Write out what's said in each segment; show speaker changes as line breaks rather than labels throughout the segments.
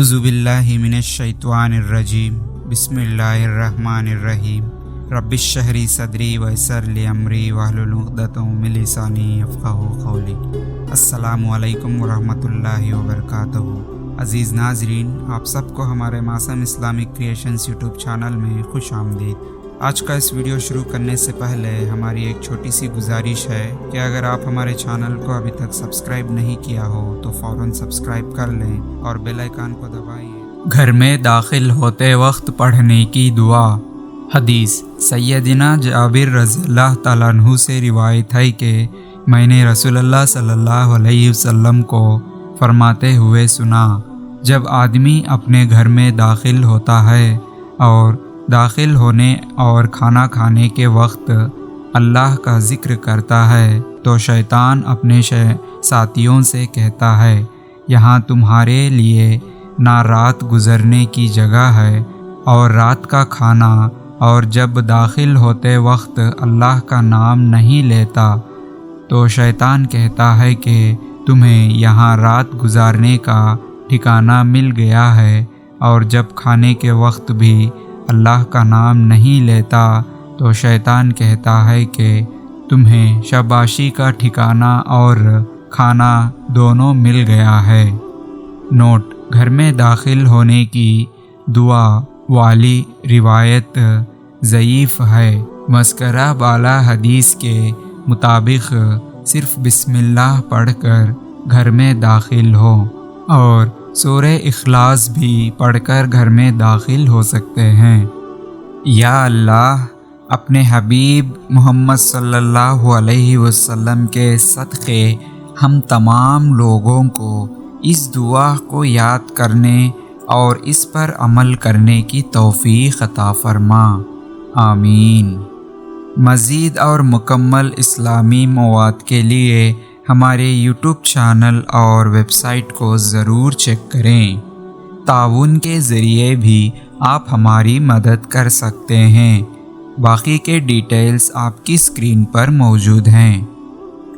اعوذ باللہ من الشیطان الرجیم بسم اللہ الرحمن الرحیم رب اشرح لی صدری ویسر لی امری واحلل عقدۃ من لسانی یفقہوا قولی۔ السلام علیکم ورحمۃ اللہ وبرکاتہ۔ عزیز ناظرین، آپ سب کو ہمارے معصوم اسلامک کریشنز یوٹیوب چینل میں خوش آمدید۔ آج کا اس ویڈیو شروع کرنے سے پہلے ہماری ایک چھوٹی سی گزارش ہے کہ اگر آپ ہمارے چینل کو ابھی تک سبسکرائب نہیں کیا ہو تو فوراً سبسکرائب کر لیں اور بیل آئیکن کو دبائیے۔ گھر میں داخل ہوتے وقت پڑھنے کی دعا۔ حدیث سیدنا جابر رضی اللہ تعالیٰ عنہ سے روایت ہے کہ میں نے رسول اللہ صلی اللہ علیہ وسلم کو فرماتے ہوئے سنا، جب آدمی اپنے گھر میں داخل ہوتا ہے اور داخل ہونے اور کھانا کھانے کے وقت اللہ کا ذکر کرتا ہے تو شیطان اپنے ساتھیوں سے کہتا ہے، یہاں تمہارے لیے نہ رات گزرنے کی جگہ ہے اور رات کا کھانا، اور جب داخل ہوتے وقت اللہ کا نام نہیں لیتا تو شیطان کہتا ہے کہ تمہیں یہاں رات گزارنے کا ٹھکانہ مل گیا ہے، اور جب کھانے کے وقت بھی اللہ کا نام نہیں لیتا تو شیطان کہتا ہے کہ تمہیں شاباشی کا ٹھکانہ اور کھانا دونوں مل گیا ہے۔ نوٹ: گھر میں داخل ہونے کی دعا والی روایت ضعیف ہے۔ مذکورہ بالا حدیث کے مطابق صرف بسم اللہ پڑھ کر گھر میں داخل ہو اور سورہ اخلاص بھی پڑھ کر گھر میں داخل ہو سکتے ہیں۔ یا اللہ، اپنے حبیب محمد صلی اللہ علیہ وسلم کے صدقے ہم تمام لوگوں کو اس دعا کو یاد کرنے اور اس پر عمل کرنے کی توفیق عطا فرما، آمین۔ مزید اور مکمل اسلامی مواد کے لیے ہمارے یوٹیوب چینل اور ویب سائٹ کو ضرور چیک کریں۔ تعاون کے ذریعے بھی آپ ہماری مدد کر سکتے ہیں۔ باقی کے ڈیٹیلز آپ کی اسکرین پر موجود ہیں۔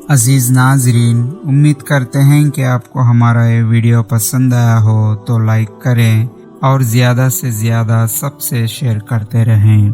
عزیز ناظرین، امید کرتے ہیں کہ آپ کو ہمارا یہ ویڈیو پسند آیا ہو تو لائک کریں اور زیادہ سے زیادہ سب سے شیئر کرتے رہیں،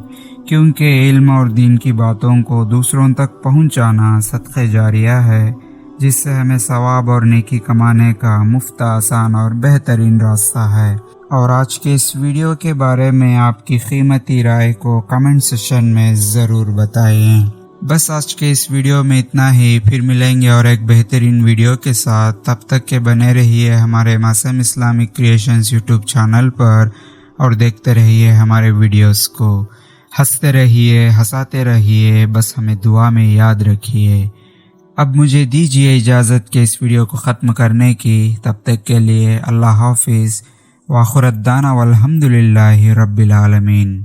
کیونکہ علم اور دین کی باتوں کو دوسروں تک پہنچانا صدقہ جاریہ ہے، جس سے ہمیں ثواب اور نیکی کمانے کا مفت، آسان اور بہترین راستہ ہے۔ اور آج کے اس ویڈیو کے بارے میں آپ کی قیمتی رائے کو کمنٹ سیکشن میں ضرور بتائیں۔ بس آج کے اس ویڈیو میں اتنا ہی، پھر ملیں گے اور ایک بہترین ویڈیو کے ساتھ۔ تب تک کے بنے رہیے ہمارے معصوم اسلامک کریشنز یوٹیوب چینل پر اور دیکھتے رہیے ہمارے ویڈیوز کو۔ ہنستے رہیے، ہنساتے رہیے، بس ہمیں دعا میں یاد رکھیے۔ اب مجھے دیجیے اجازت کہ اس ویڈیو کو ختم کرنے کی۔ تب تک کے لیے اللہ حافظ، وآخر دعوانا والحمد للہ رب العالمین۔